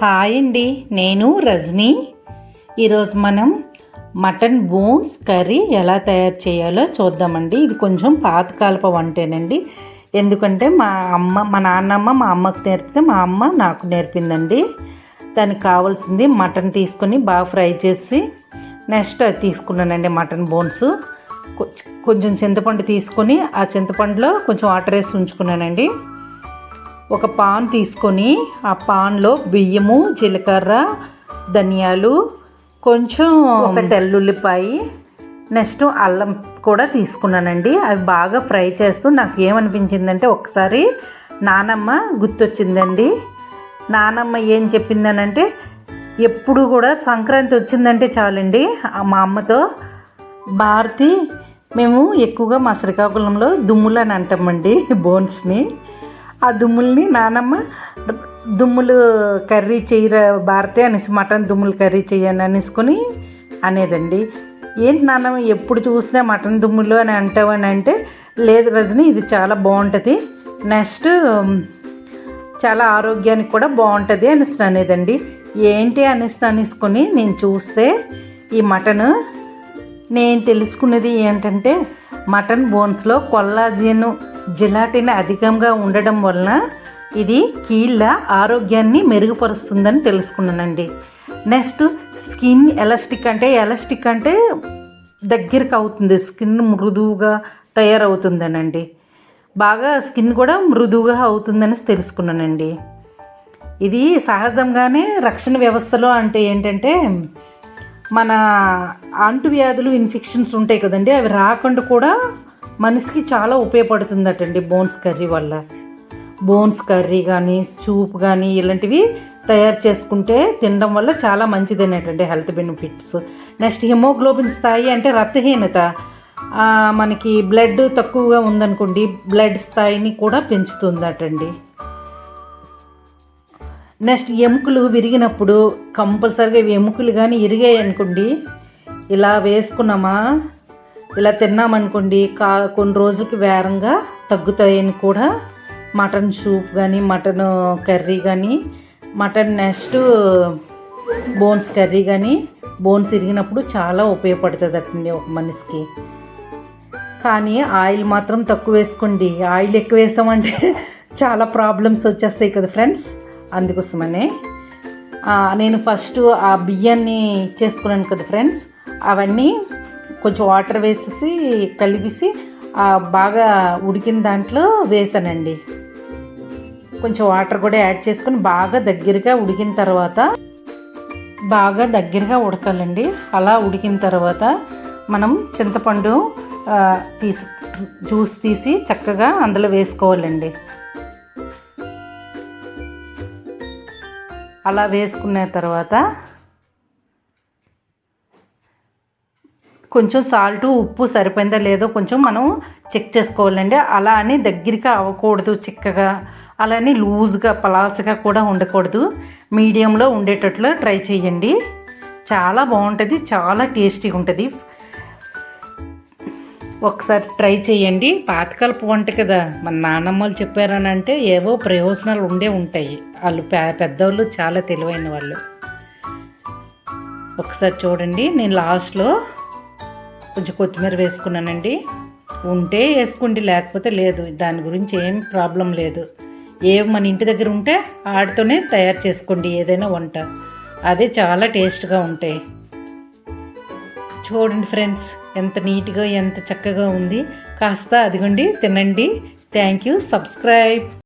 Hi అండి, నేను రజనీ. ఈరోజు మనం మటన్ బోన్స్ కర్రీ ఎలా తయారు చేయాలో చూద్దామండి. ఇది కొంచెం పాతకాలపు వంటేనండి. ఎందుకంటే మా నాన్నమ్మ మా అమ్మకు నేర్పితే మా అమ్మ నాకు నేర్పిందండి. దానికి కావాల్సింది మటన్ తీసుకొని బాగా ఫ్రై చేసి నెక్స్ట్ అది తీసుకున్నానండి. మటన్ బోన్స్ కొంచెం చింతపండు తీసుకొని ఆ చింతపండులో కొంచెం వాటర్ వేసి ఉంచుకున్నానండి. ఒక పాన్ తీసుకొని ఆ పాన్లో బియ్యము, జీలకర్ర, ధనియాలు, కొంచెం ఒక తెల్లుల్లిపాయ, నెక్స్ట్ అల్లం కూడా తీసుకున్నానండి. అవి బాగా ఫ్రై చేస్తూ నాకు ఏమనిపించిందంటే ఒకసారి నానమ్మ గుర్తొచ్చిందండి. నానమ్మ ఏం చెప్పిందనంటే ఎప్పుడు కూడా సంక్రాంతి వచ్చిందంటే చాలండి మా అమ్మతో, భారతి మేము ఎక్కువగా మా శ్రీకాకుళంలో దుమ్ములు అని అంటామండి బోన్స్ని. ఆ దుమ్ముల్ని నానమ్మ దుమ్ములు కర్రీ చేయరా భారతి అనేసి, మటన్ దుమ్ములు కర్రీ చేయని అనేసుకొని అనేదండి. ఏంటి నాన్నమ్మ ఎప్పుడు చూసినా మటన్ దుమ్ములు అని అంటావని అంటే, లేదు రజని ఇది చాలా బాగుంటుంది, నెక్స్ట్ చాలా ఆరోగ్యానికి కూడా బాగుంటుంది అనేసి అనేదండి. ఏంటి అనేసుకొని నేను చూస్తే ఈ మటను నేను తెలుసుకున్నది ఏంటంటే మటన్ బోన్స్లో కొల్లాజెన్, జిలాటిన్ అధికంగా ఉండడం వలన ఇది కీళ్ళ ఆరోగ్యాన్ని మెరుగుపరుస్తుందని తెలుసుకున్నానండి. నెక్స్ట్ స్కిన్ ఎలాస్టిక్ అంటే దగ్గరికి అవుతుంది, స్కిన్ మృదువుగా తయారవుతుందనండి. బాగా స్కిన్ కూడా మృదువుగా అవుతుందని తెలుసుకున్నానండి. ఇది సహజంగానే రక్షణ వ్యవస్థలో అంటే ఏంటంటే మన అంటువ్యాధులు, ఇన్ఫెక్షన్స్ ఉంటాయి కదండి, అవి రాకుండా కూడా మనిషికి చాలా ఉపయోగపడుతుందటండి బోన్స్ కర్రీ వల్ల. బోన్స్ కర్రీ కానీ సూప్ కానీ ఇలాంటివి తయారు చేసుకుంటే తినడం వల్ల చాలా మంచిదనేటండి, హెల్త్ బెనిఫిట్స్. నెక్స్ట్ హిమోగ్లోబిన్ స్థాయి అంటే రక్తహీనత, మనకి బ్లడ్ తక్కువగా ఉందనుకోండి బ్లడ్ స్థాయిని కూడా పెంచుతుందటండి. నెక్స్ట్ ఎముకలు విరిగినప్పుడు కంపల్సరీగా ఎముకలు కానీ ఇరిగాయి అనుకోండి, ఇలా వేసుకున్నామా ఇలా తిన్నామనుకోండి కొన్ని రోజులకి వేరంగా తగ్గుతాయని కూడా మటన్ సూప్ కానీ మటన్ కర్రీ కానీ మటన్ నెక్స్ట్ బోన్స్ కర్రీ కానీ బోన్స్ ఇరిగినప్పుడు చాలా ఉపయోగపడుతుందటండి ఒక మనిషికి. కానీ ఆయిల్ మాత్రం తక్కువ వేసుకోండి. ఆయిల్ ఎక్కువ వేసామంటే చాలా ప్రాబ్లమ్స్ వచ్చేస్తాయి కదా ఫ్రెండ్స్. అందుకోసమనే నేను ఫస్ట్ ఆ బియ్యాన్ని చేసుకున్నాను కదా ఫ్రెండ్స్, అవన్నీ కొంచెం వాటర్ వేసేసి కలిపేసి బాగా ఉడికిన దాంట్లో వేసానండి. కొంచెం వాటర్ కూడా యాడ్ చేసుకొని బాగా దగ్గరగా ఉడికిన తర్వాత బాగా దగ్గరగా ఉడకాలండి. అలా ఉడికిన తర్వాత మనం చింతపండు జ్యూస్ తీసి చక్కగా అందులో వేసుకోవాలండి. అలా వేసుకున్న తర్వాత కొంచెం సాల్ట్, ఉప్పు సరిపోయిందా లేదో కొంచెం మనం చెక్ చేసుకోవాలండి. అలా అని దగ్గరికి అవ్వకూడదు చిక్కగా, అలానే లూజ్గా పలాచగా కూడా ఉండకూడదు, మీడియంలో ఉండేటట్లు ట్రై చేయండి. చాలా బాగుంటుంది, చాలా టేస్టీగా ఉంటుంది. ఒకసారి ట్రై చేయండి. పాతకాలపు వంట కదా, మన నాన్నమ్మలు చెప్పారని అంటే ఏవో ప్రయోజనాలు ఉంటాయి. వాళ్ళు పెద్దవాళ్ళు చాలా తెలివైన వాళ్ళు. ఒకసారి చూడండి. నేను లాస్ట్లో కొంచెం కొత్తిమీర వేసుకున్నానండి. ఉంటే వేసుకోండి, లేకపోతే లేదు, దాని గురించి ఏం ప్రాబ్లం లేదు. మన ఇంటి దగ్గర ఉంటే వాటితోనే తయారు చేసుకోండి ఏదైనా వంట, అవే చాలా టేస్ట్గా ఉంటాయి. చూడండి ఫ్రెండ్స్ ఎంత నీట్గా ఎంత చక్కగా ఉంది. కాస్త అదిగోండి తినండి. Thank you. సబ్స్క్రైబ్.